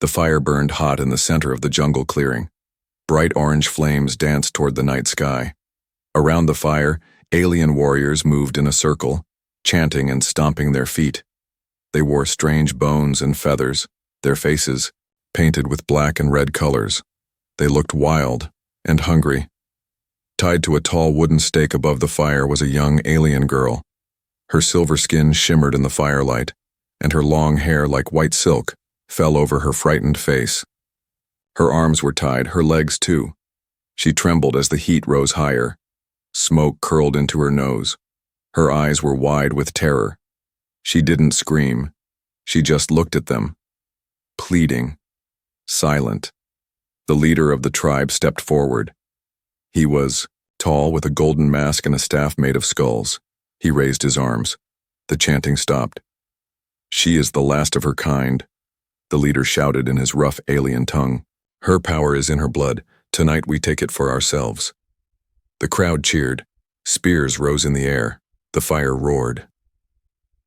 The fire burned hot in the center of the jungle clearing. Bright orange flames danced toward the night sky. Around the fire, alien warriors moved in a circle, chanting and stomping their feet. They wore strange bones and feathers, their faces painted with black and red colors. They looked wild and hungry. Tied to a tall wooden stake above the fire was a young alien girl. Her silver skin shimmered in the firelight, and her long hair, like white silk, fell over her frightened face. Her arms were tied, her legs too. She trembled as the heat rose higher. Smoke curled into her nose. Her eyes were wide with terror. She didn't scream. She just looked at them, pleading, silent. The leader of the tribe stepped forward. He was tall, with a golden mask and a staff made of skulls. He raised his arms. The chanting stopped. "She is the last of her kind," the leader shouted in his rough alien tongue. "Her power is in her blood. Tonight we take it for ourselves." The crowd cheered. Spears rose in the air. The fire roared.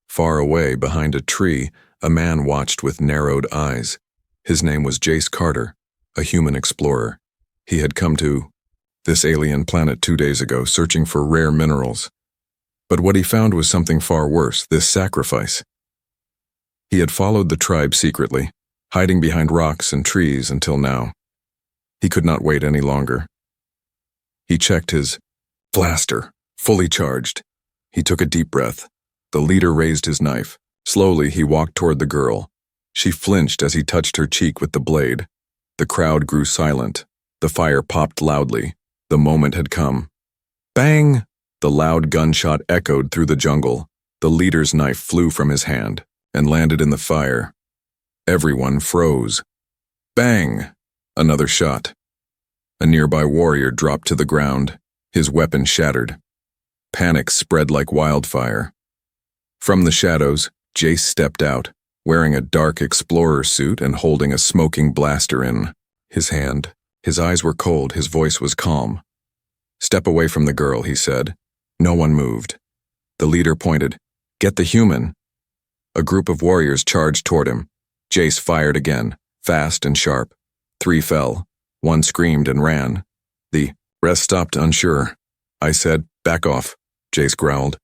Far away, behind a tree, a man watched with narrowed eyes. His name was Jace Carter, a human explorer. He had come to this alien planet 2 days ago, searching for rare minerals. But what he found was something far worse, this sacrifice. He had followed the tribe secretly, hiding behind rocks and trees until now. He could not wait any longer. He checked his blaster, fully charged. He took a deep breath. The leader raised his knife. Slowly, he walked toward the girl. She flinched as he touched her cheek with the blade. The crowd grew silent. The fire popped loudly. The moment had come. Bang! The loud gunshot echoed through the jungle. The leader's knife flew from his hand and landed in the fire. Everyone froze. Bang! Another shot. A nearby warrior dropped to the ground, his weapon shattered. Panic spread like wildfire. From the shadows, Jace stepped out, wearing a dark explorer suit and holding a smoking blaster in his hand. His eyes were cold, his voice was calm. "Step away from the girl," he said. No one moved. The leader pointed. "Get the human." A group of warriors charged toward him. Jace fired again, fast and sharp. 3 fell. 1 screamed and ran. The rest stopped, unsure. "I said, back off," Jace growled.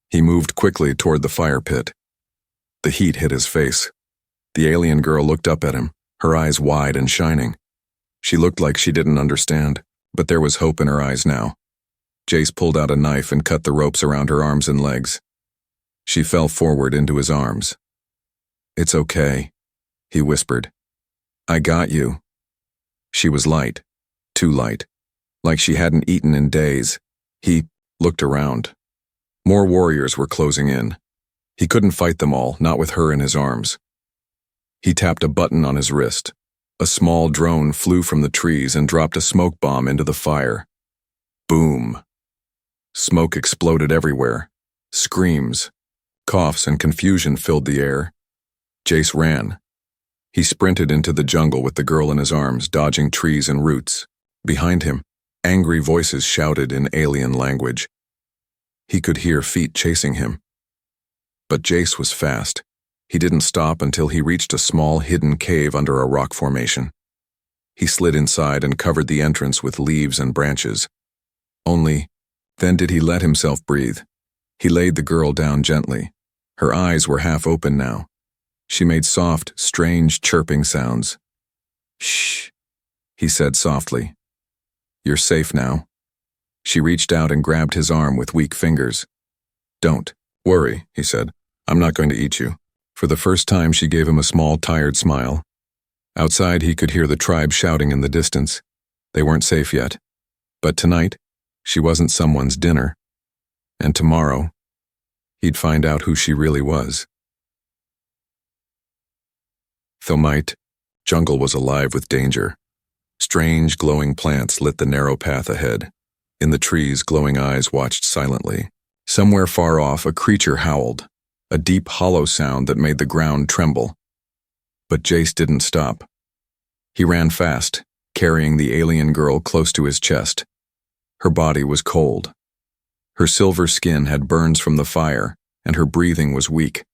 He moved quickly toward the fire pit. The heat hit his face. The alien girl looked up at him, her eyes wide and shining. She looked like she didn't understand, but there was hope in her eyes now. Jace pulled out a knife and cut the ropes around her arms and legs. She fell forward into his arms. "It's okay," he whispered. "I got you." She was light, too light, like she hadn't eaten in days. He looked around. More warriors were closing in. He couldn't fight them all, not with her in his arms. He tapped a button on his wrist. A small drone flew from the trees and dropped a smoke bomb into the fire. Boom. Smoke exploded everywhere. Screams, coughs, and confusion filled the air. Jace ran. He sprinted into the jungle with the girl in his arms, dodging trees and roots. Behind him, angry voices shouted in alien language. He could hear feet chasing him. But Jace was fast. He didn't stop until he reached a small hidden cave under a rock formation. He slid inside and covered the entrance with leaves and branches. Only then did he let himself breathe. He laid the girl down gently. Her eyes were half open now. She made soft, strange chirping sounds. "Shh," he said softly. "You're safe now." She reached out and grabbed his arm with weak fingers. "Don't worry," he said. "I'm not going to eat you." For the first time, she gave him a small, tired smile. Outside, he could hear the tribe shouting in the distance. They weren't safe yet. But tonight, she wasn't someone's dinner. And tomorrow, he'd find out who she really was. Thelmite, jungle was alive with danger. Strange, glowing plants lit the narrow path ahead. In the trees, glowing eyes watched silently. Somewhere far off, a creature howled, a deep, hollow sound that made the ground tremble. But Jace didn't stop. He ran fast, carrying the alien girl close to his chest. Her body was cold. Her silver skin had burns from the fire, and her breathing was weak.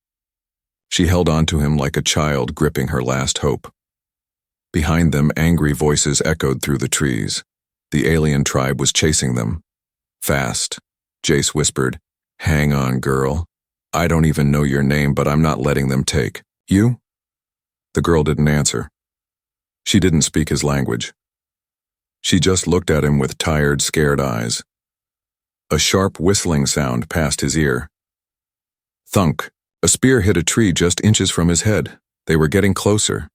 She held on to him like a child gripping her last hope. Behind them, angry voices echoed through the trees. The alien tribe was chasing them. Fast. Jace whispered, "Hang on, girl. I don't even know your name, but I'm not letting them take you." The girl didn't answer. She didn't speak his language. She just looked at him with tired, scared eyes. A sharp whistling sound passed his ear. Thunk. A spear hit a tree just inches from his head. They were getting closer.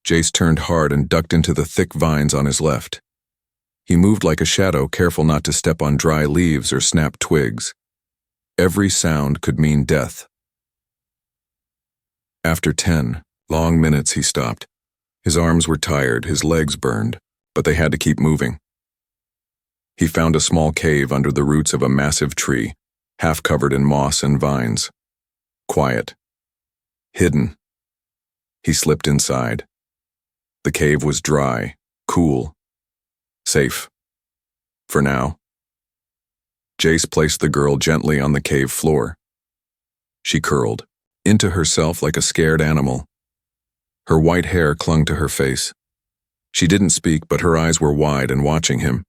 Jace turned hard and ducked into the thick vines on his left. He moved like a shadow, careful not to step on dry leaves or snap twigs. Every sound could mean death. After 10 long minutes, he stopped. His arms were tired, his legs burned, but they had to keep moving. He found a small cave under the roots of a massive tree, half covered in moss and vines. Quiet. Hidden. He slipped inside. The cave was dry, cool, safe. For now. Jace placed the girl gently on the cave floor. She curled into herself like a scared animal. Her white hair clung to her face. She didn't speak, but her eyes were wide and watching him.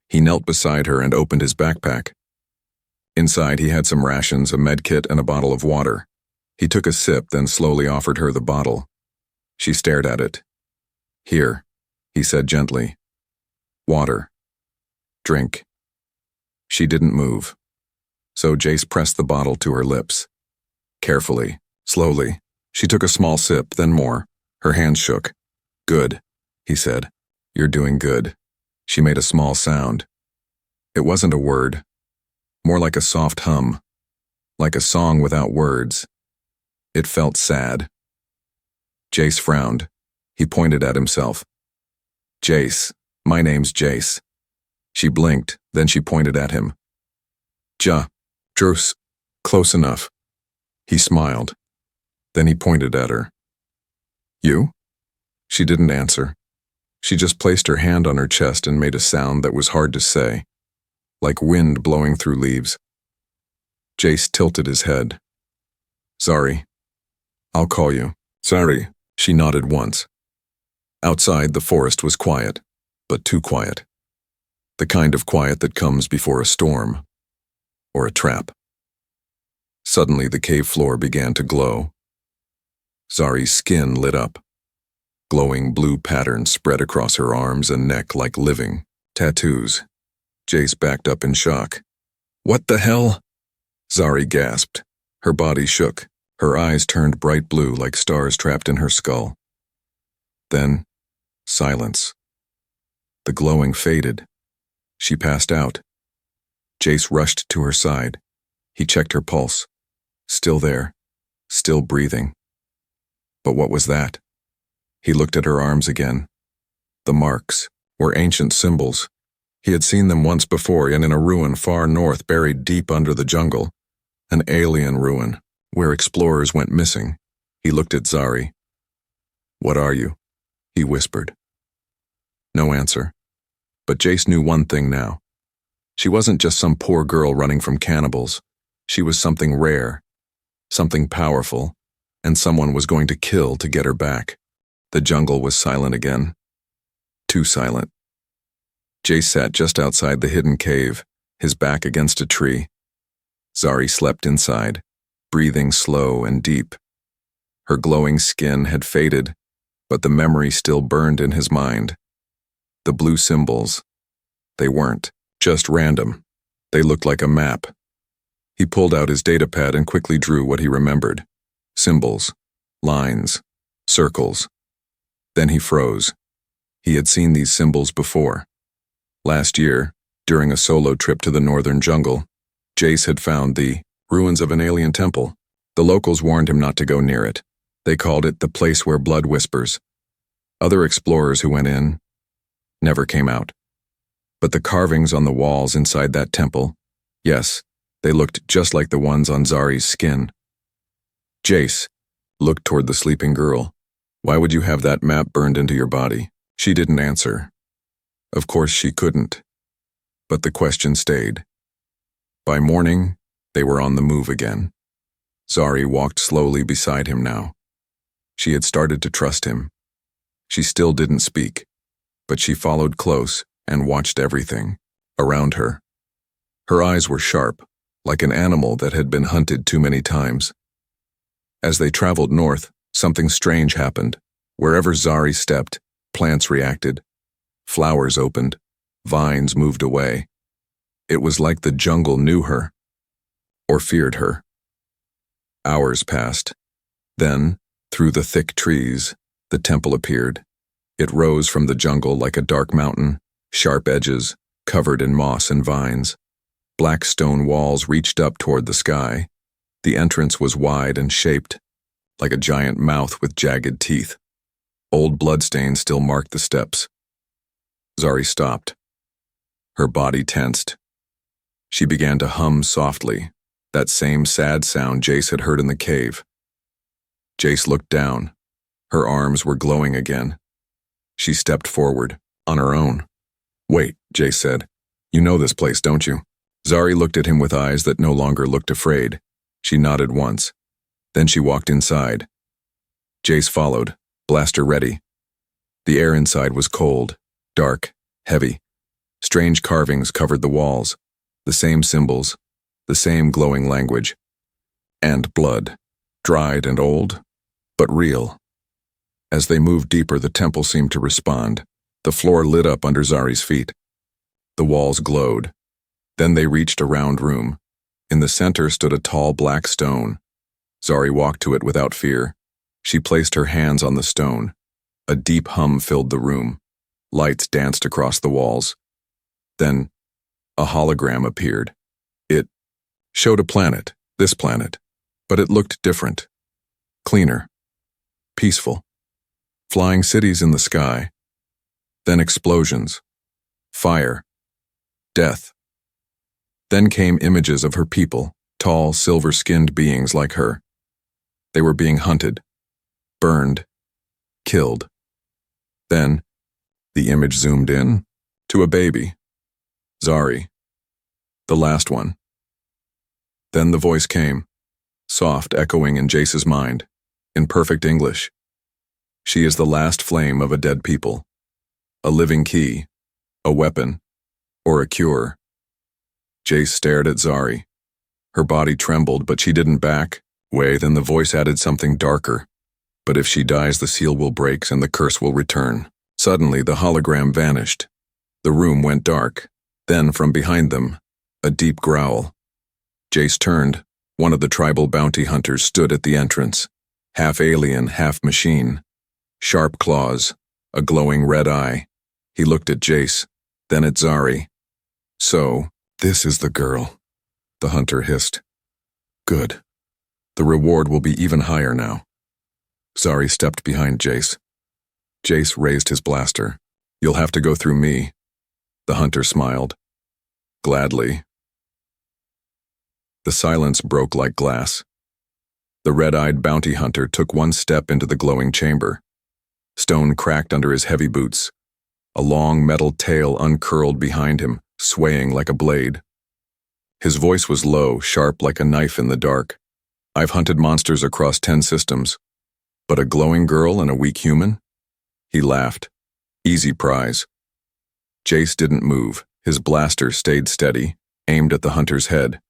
He knelt beside her and opened his backpack. Inside, he had some rations, a med kit, and a bottle of water. He took a sip, then slowly offered her the bottle. She stared at it. "Here," he said gently. "Water. Drink." She didn't move. So Jace pressed the bottle to her lips. Carefully, slowly, she took a small sip, then more. Her hands shook. "Good," he said. "You're doing good." She made a small sound. It wasn't a word. More like a soft hum. Like a song without words. It felt sad. Jace frowned. He pointed at himself. "Jace, my name's Jace." She blinked, then she pointed at him. Druce, close enough." He smiled. Then he pointed at her. "You?" She didn't answer. She just placed her hand on her chest and made a sound that was hard to say, like wind blowing through leaves. Jace tilted his head. "Sorry. I'll call you." "Sorry." She nodded once. Outside, the forest was quiet, but too quiet. The kind of quiet that comes before a storm, or a trap. Suddenly, the cave floor began to glow. Zari's skin lit up. Glowing blue patterns spread across her arms and neck like living tattoos. Jace backed up in shock. "What the hell?" Zari gasped. Her body shook. Her eyes turned bright blue like stars trapped in her skull. Then, silence. The glowing faded. She passed out. Jace rushed to her side. He checked her pulse. Still there. Still breathing. But what was that? He looked at her arms again. The marks were ancient symbols. He had seen them once before and in a ruin far north buried deep under the jungle. An alien ruin, where explorers went missing. He looked at Zari. "What are you?" he whispered. No answer. But Jace knew one thing now. She wasn't just some poor girl running from cannibals. She was something rare, something powerful, and someone was going to kill to get her back. The jungle was silent again. Too silent. Jace sat just outside the hidden cave, his back against a tree. Zari slept inside, breathing slow and deep. Her glowing skin had faded, but the memory still burned in his mind. The blue symbols. They weren't just random. They looked like a map. He pulled out his datapad and quickly drew what he remembered. Symbols, lines, circles. Then he froze. He had seen these symbols before. Last year, during a solo trip to the northern jungle, Jace had found the ruins of an alien temple. The locals warned him not to go near it. They called it the place where blood whispers. Other explorers who went in never came out. But the carvings on the walls inside that temple, yes, they looked just like the ones on Zari's skin. Jace looked toward the sleeping girl. "Why would you have that map burned into your body?" She didn't answer. Of course she couldn't. But the question stayed. By morning, they were on the move again. Zari walked slowly beside him now. She had started to trust him. She still didn't speak, but she followed close and watched everything around her. Her eyes were sharp, like an animal that had been hunted too many times. As they traveled north, something strange happened. Wherever Zari stepped, plants reacted. Flowers opened. Vines moved away. It was like the jungle knew her, or feared her. Hours passed. Then, through the thick trees, the temple appeared. It rose from the jungle like a dark mountain, sharp edges, covered in moss and vines. Black stone walls reached up toward the sky. The entrance was wide and shaped, like a giant mouth with jagged teeth. Old bloodstains still marked the steps. Zari stopped. Her body tensed. She began to hum softly, that same sad sound Jace had heard in the cave. Jace looked down. Her arms were glowing again. She stepped forward, on her own. "Wait," Jace said. "You know this place, don't you?" Zari looked at him with eyes that no longer looked afraid. She nodded once. Then she walked inside. Jace followed, blaster ready. The air inside was cold, dark, heavy. Strange carvings covered the walls, the same symbols, the same glowing language. And blood, dried and old, but real. As they moved deeper, the temple seemed to respond. The floor lit up under Zari's feet. The walls glowed. Then they reached a round room. In the center stood a tall black stone. Zari walked to it without fear. She placed her hands on the stone. A deep hum filled the room. Lights danced across the walls. Then, a hologram appeared. It showed a planet, this planet, but it looked different. Cleaner. Peaceful. Flying cities in the sky. Then explosions. Fire. Death. Then came images of her people, tall, silver-skinned beings like her. They were being hunted, burned, killed. Then, the image zoomed in to a baby. Zari. The last one. Then the voice came, soft, echoing in Jace's mind, in perfect English. She is the last flame of a dead people. A living key, a weapon, or a cure. Jace stared at Zari. Her body trembled, but she didn't back. Then the voice added something darker. But if she dies, the seal will break and the curse will return. Suddenly, the hologram vanished. The room went dark. Then, from behind them, a deep growl. Jace turned. One of the tribal bounty hunters stood at the entrance. Half alien, half machine. Sharp claws, a glowing red eye. He looked at Jace, then at Zari. "So, this is the girl," the hunter hissed. "Good. The reward will be even higher now." Zari stepped behind Jace. Jace raised his blaster. "You'll have to go through me." The hunter smiled. "Gladly." The silence broke like glass. The red-eyed bounty hunter took one step into the glowing chamber. Stone cracked under his heavy boots. A long metal tail uncurled behind him, swaying like a blade. His voice was low, sharp like a knife in the dark. "I've hunted monsters across 10 systems. But a glowing girl and a weak human?" He laughed. "Easy prize." Jace didn't move. His blaster stayed steady, aimed at the hunter's head.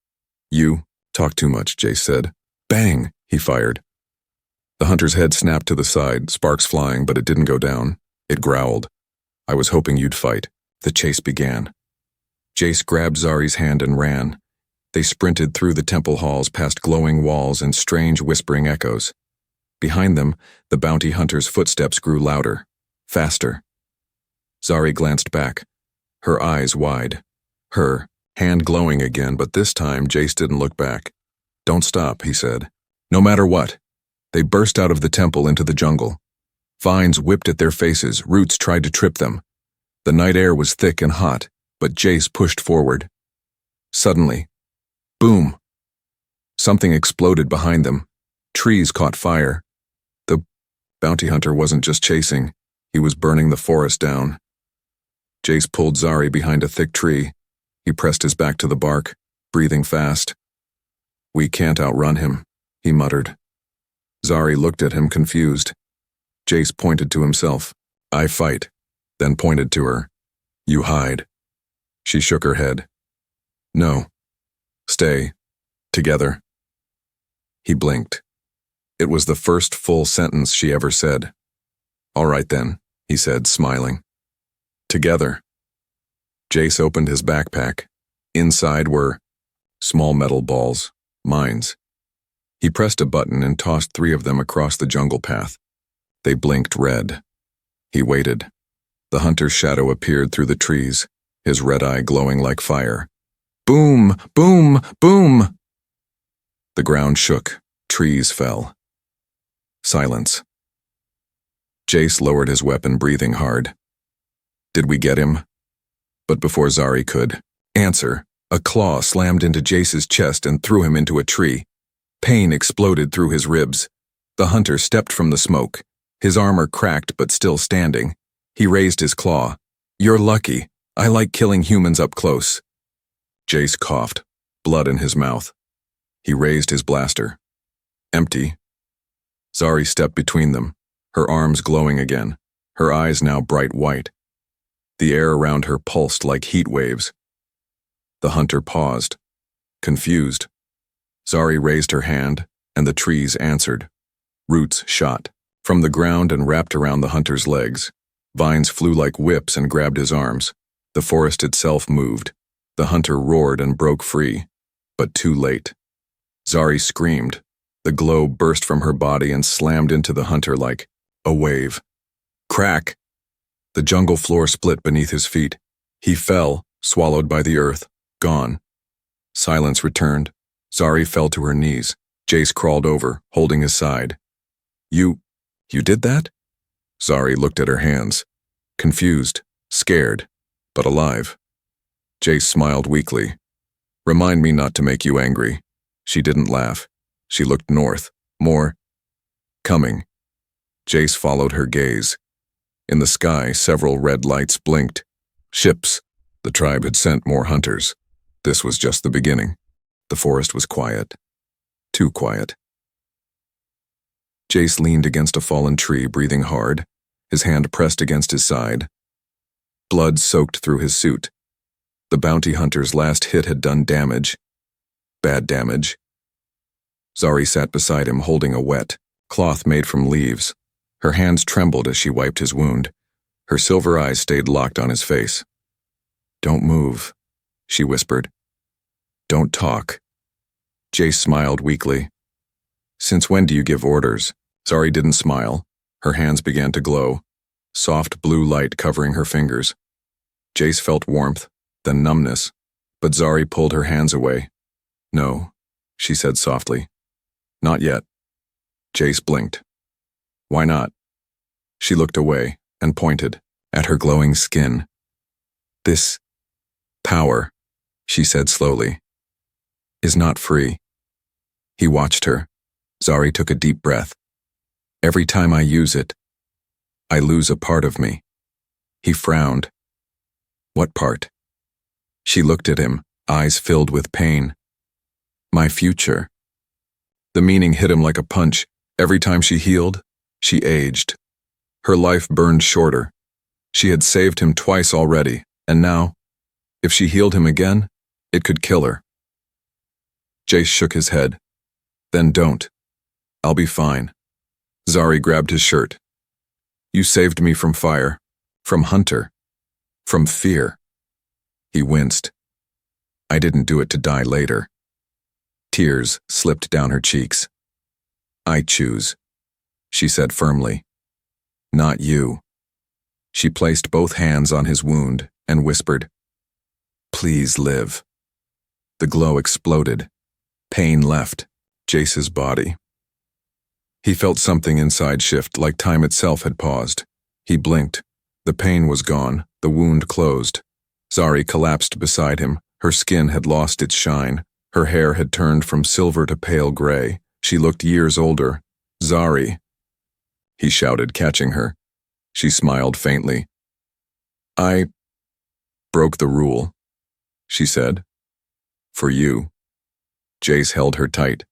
"You talk too much," Jace said. Bang! He fired. The hunter's head snapped to the side, sparks flying, but it didn't go down. It growled. "I was hoping you'd fight." The chase began. Jace grabbed Zari's hand and ran. They sprinted through the temple halls past glowing walls and strange whispering echoes. Behind them, the bounty hunter's footsteps grew louder, faster. Zari glanced back, her eyes wide. Her hand glowing again, but this time Jace didn't look back. "Don't stop," he said. "No matter what." They burst out of the temple into the jungle. Vines whipped at their faces, roots tried to trip them. The night air was thick and hot, but Jace pushed forward. Suddenly, boom! Something exploded behind them. Trees caught fire. The bounty hunter wasn't just chasing, he was burning the forest down. Jace pulled Zari behind a thick tree. He pressed his back to the bark, breathing fast. "We can't outrun him," he muttered. Zari looked at him confused. Jace pointed to himself. I fight, then pointed to her. You hide. She shook her head. No. Stay. Together. He blinked. It was the first full sentence she ever said. All right then, he said, smiling. Together. Jace opened his backpack. Inside were small metal balls, mines. He pressed a button and tossed 3 of them across the jungle path. They blinked red. He waited. The hunter's shadow appeared through the trees, his red eye glowing like fire. Boom! Boom! Boom! The ground shook. Trees fell. Silence. Jace lowered his weapon, breathing hard. Did we get him? But before Zari could answer, a claw slammed into Jace's chest and threw him into a tree. Pain exploded through his ribs. The hunter stepped from the smoke. His armor cracked but still standing. He raised his claw. You're lucky. I like killing humans up close. Jace coughed, blood in his mouth. He raised his blaster. Empty. Zari stepped between them, her arms glowing again, her eyes now bright white. The air around her pulsed like heat waves. The hunter paused, confused. Zari raised her hand, and the trees answered. Roots shot from the ground and wrapped around the hunter's legs. Vines flew like whips and grabbed his arms. The forest itself moved. The hunter roared and broke free, but too late. Zari screamed. The glow burst from her body and slammed into the hunter like a wave. Crack! The jungle floor split beneath his feet. He fell, swallowed by the earth, gone. Silence returned. Zari fell to her knees. Jace crawled over, holding his side. You did that? Zari looked at her hands. Confused, scared, but alive. Jace smiled weakly. Remind me not to make you angry. She didn't laugh. She looked north, more coming. Jace followed her gaze. In the sky, several red lights blinked. Ships. The tribe had sent more hunters. This was just the beginning. The forest was quiet. Too quiet. Jace leaned against a fallen tree, breathing hard, his hand pressed against his side. Blood soaked through his suit. The bounty hunter's last hit had done damage. Bad damage. Zari sat beside him, holding a wet cloth made from leaves. Her hands trembled as she wiped his wound. Her silver eyes stayed locked on his face. Don't move, she whispered. Don't talk. Jace smiled weakly. Since when do you give orders? Zari didn't smile. Her hands began to glow, soft blue light covering her fingers. Jace felt warmth, then numbness, but Zari pulled her hands away. No, she said softly. Not yet. Jace blinked. Why not? She looked away and pointed at her glowing skin. This power, she said slowly, is not free. He watched her. Zari took a deep breath. Every time I use it, I lose a part of me. He frowned. What part? She looked at him, eyes filled with pain. My future. The meaning hit him like a punch. Every time she healed, she aged. Her life burned shorter. She had saved him twice already, and now, if she healed him again, it could kill her. Jace shook his head. Then don't. I'll be fine. Zari grabbed his shirt. You saved me from fire, from Hunter, from fear. He winced. I didn't do it to die later. Tears slipped down her cheeks. I choose, she said firmly. Not you. She placed both hands on his wound and whispered, Please live. The glow exploded. Pain left Jace's body. He felt something inside shift, like time itself had paused. He blinked. The pain was gone, the wound closed. Zari collapsed beside him. Her skin had lost its shine. Her hair had turned from silver to pale gray. She looked years older. Zari, he shouted, catching her. She smiled faintly. I broke the rule, she said. For you. Jace held her tight.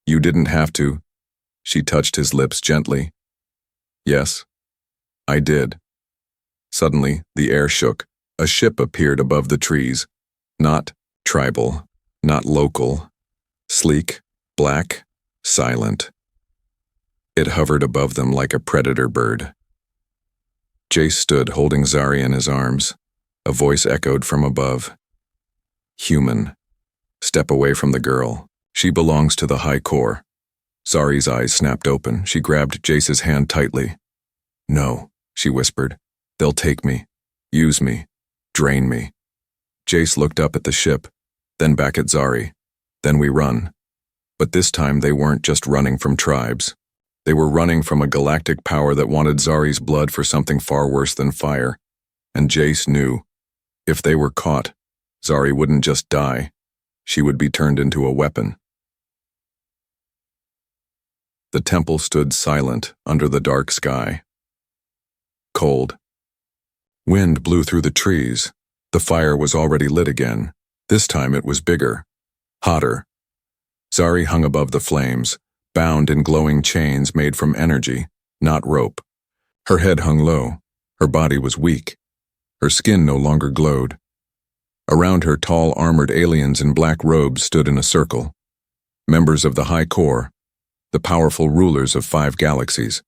You didn't have to. She touched his lips gently. Yes, I did. Suddenly, the air shook. A ship appeared above the trees. Not tribal, not local. Sleek, black, silent. It hovered above them like a predator bird. Jace stood holding Zari in his arms. A voice echoed from above. Human. Step away from the girl. She belongs to the High Core. Zari's eyes snapped open. She grabbed Jace's hand tightly. No, she whispered. They'll take me. Use me. Drain me. Jace looked up at the ship, then back at Zari. Then we run. But this time they weren't just running from tribes. They were running from a galactic power that wanted Zari's blood for something far worse than fire. And Jace knew. If they were caught, Zari wouldn't just die. She would be turned into a weapon. The temple stood silent under the dark sky. Cold. Wind blew through the trees. The fire was already lit again. This time it was bigger. Hotter. Zari hung above the flames, bound in glowing chains made from energy, not rope. Her head hung low. Her body was weak. Her skin no longer glowed. Around her, tall, armored aliens in black robes stood in a circle. Members of the High Core, the powerful rulers of 5 galaxies.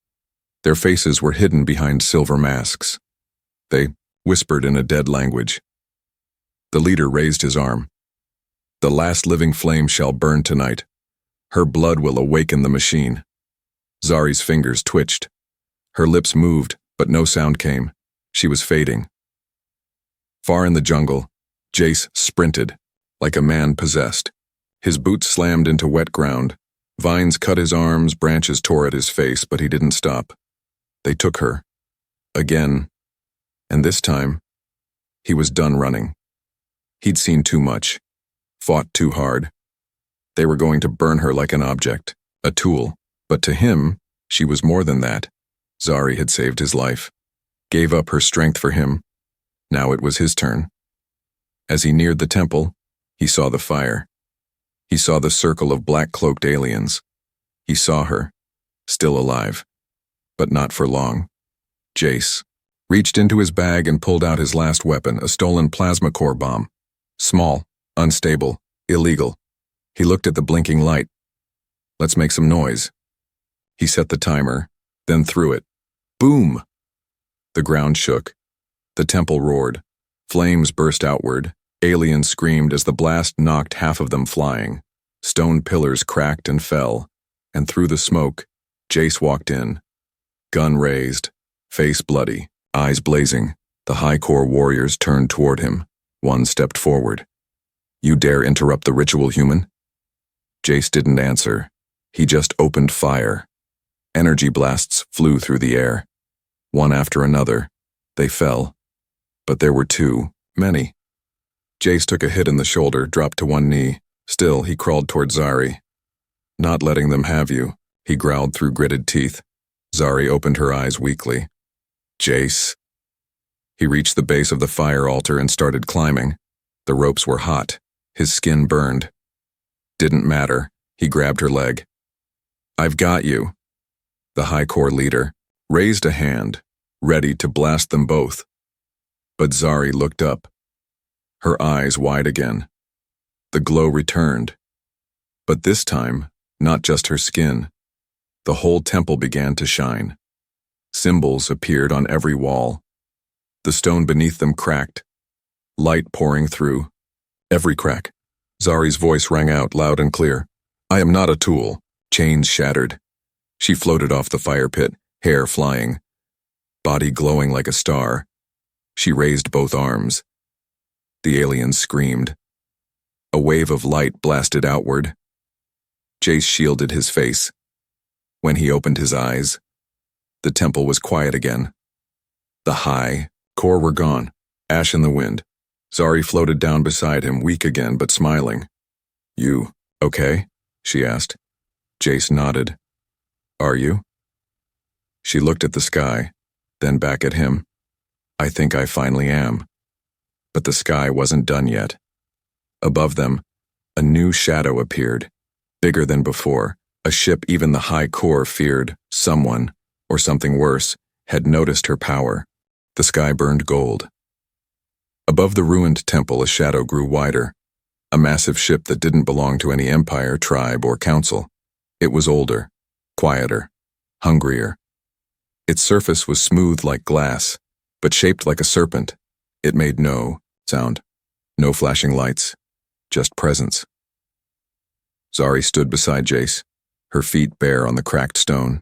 Their faces were hidden behind silver masks. They whispered in a dead language. The leader raised his arm. The last living flame shall burn tonight. Her blood will awaken the machine. Zari's fingers twitched. Her lips moved, but no sound came. She was fading. Far in the jungle, Jace sprinted, like a man possessed. His boots slammed into wet ground. Vines cut his arms, branches tore at his face, but he didn't stop. They took her. Again. And this time, he was done running. He'd seen too much. Fought too hard. They were going to burn her like an object, a tool. But to him, she was more than that. Zari had saved his life. Gave up her strength for him. Now it was his turn. As he neared the temple, he saw the fire. He saw the circle of black-cloaked aliens. He saw her, still alive, but not for long. Jace reached into his bag and pulled out his last weapon, a stolen plasma core bomb. Small, unstable, illegal. He looked at the blinking light. Let's make some noise. He set the timer, then threw it. Boom! The ground shook. The temple roared. Flames burst outward. Aliens screamed as the blast knocked half of them flying. Stone pillars cracked and fell. And through the smoke, Jace walked in. Gun raised, face bloody, eyes blazing. The High Core warriors turned toward him. One stepped forward. You dare interrupt the ritual, human? Jace didn't answer. He just opened fire. Energy blasts flew through the air. One after another. They fell. But there were too many. Jace took a hit in the shoulder, dropped to one knee. Still, he crawled toward Zari. Not letting them have you, he growled through gritted teeth. Zari opened her eyes weakly. Jace. He reached the base of the fire altar and started climbing. The ropes were hot. His skin burned. Didn't matter. He grabbed her leg. I've got you. The High Core leader raised a hand, ready to blast them both. But Zari looked up. Her eyes wide again. The glow returned. But this time, not just her skin. The whole temple began to shine. Symbols appeared on every wall. The stone beneath them cracked. Light pouring through. Every crack. Zari's voice rang out loud and clear. I am not a tool. Chains shattered. She floated off the fire pit, hair flying. Body glowing like a star. She raised both arms. The aliens screamed. A wave of light blasted outward. Jace shielded his face. When he opened his eyes, the temple was quiet again. The High Core were gone, ash in the wind. Zari floated down beside him, weak again but smiling. You, okay? She asked. Jace nodded. Are you? She looked at the sky, then back at him. I think I finally am. But the sky wasn't done yet. Above them, a new shadow appeared, bigger than before, a ship even the High Core feared, someone, or something worse, had noticed her power. The sky burned gold. Above the ruined temple, a shadow grew wider. A massive ship that didn't belong to any empire, tribe, or council. It was older, quieter, hungrier. Its surface was smooth like glass, but shaped like a serpent. It made no sound, no flashing lights, just presence. Zari stood beside Jace, her feet bare on the cracked stone.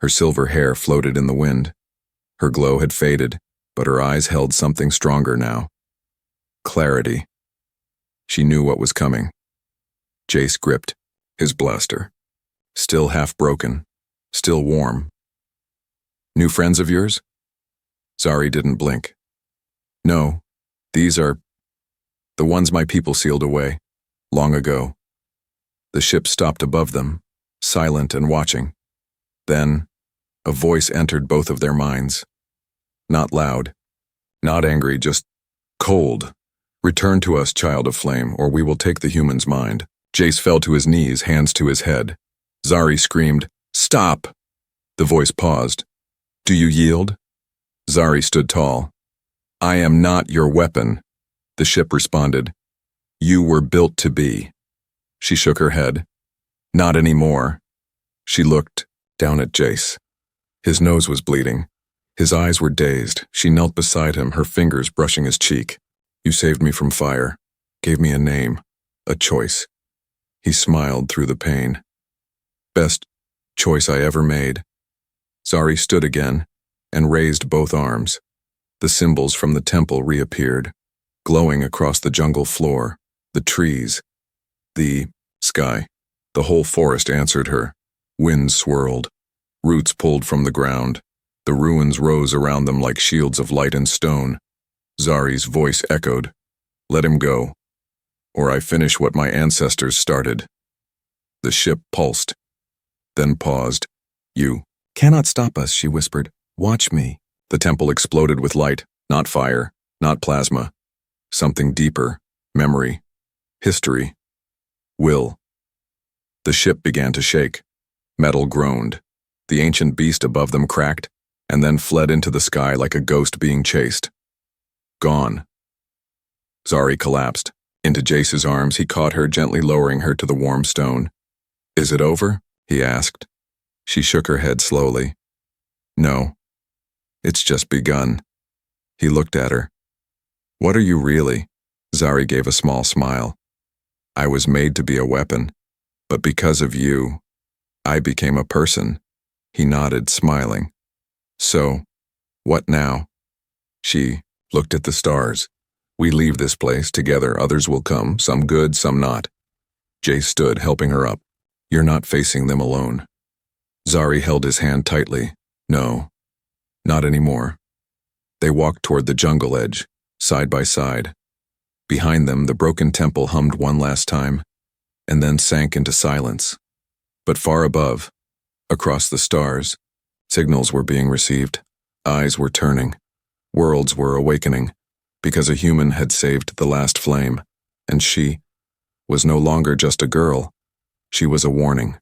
Her silver hair floated in the wind. Her glow had faded, but her eyes held something stronger now. Clarity. She knew what was coming. Jace gripped his blaster. Still half broken, still warm. New friends of yours? Zari didn't blink. No, these are the ones my people sealed away, long ago. The ship stopped above them, silent and watching. Then, a voice entered both of their minds. Not loud, not angry, just cold. Return to us, child of flame, or we will take the human's mind. Jace fell to his knees, hands to his head. Zari screamed, "Stop!" The voice paused. "Do you yield?" Zari stood tall. "I am not your weapon," the ship responded. "You were built to be." She shook her head. "Not anymore." She looked down at Jace. His nose was bleeding. His eyes were dazed. She knelt beside him, her fingers brushing his cheek. "You saved me from fire, gave me a name, a choice." He smiled through the pain. "Best choice I ever made." Zari stood again and raised both arms. The symbols from the temple reappeared, glowing across the jungle floor, the trees, the sky. The whole forest answered her. Winds swirled. Roots pulled from the ground. The ruins rose around them like shields of light and stone. Zari's voice echoed, "Let him go, or I finish what my ancestors started." The ship pulsed, then paused. "You cannot stop us," she whispered. "Watch me." The temple exploded with light, not fire, not plasma. Something deeper, memory, history, will. The ship began to shake. Metal groaned. The ancient beast above them cracked, and then fled into the sky like a ghost being chased. Gone. Zari collapsed. Into Jace's arms, he caught her, gently lowering her to the warm stone. "Is it over?" he asked. She shook her head slowly. "No. It's just begun." He looked at her. "What are you really?" Zari gave a small smile. "I was made to be a weapon, but because of you, I became a person." He nodded, smiling. "So, what now?" She looked at the stars. "We leave this place together. Others will come, some good, some not." Jace stood, helping her up. "You're not facing them alone." Zari held his hand tightly. "No, not anymore." They walked toward the jungle edge, side by side. Behind them, the broken temple hummed one last time, and then sank into silence. But far above, across the stars, signals were being received. Eyes were turning. Worlds were awakening, because a human had saved the last flame, and she was no longer just a girl. She was a warning.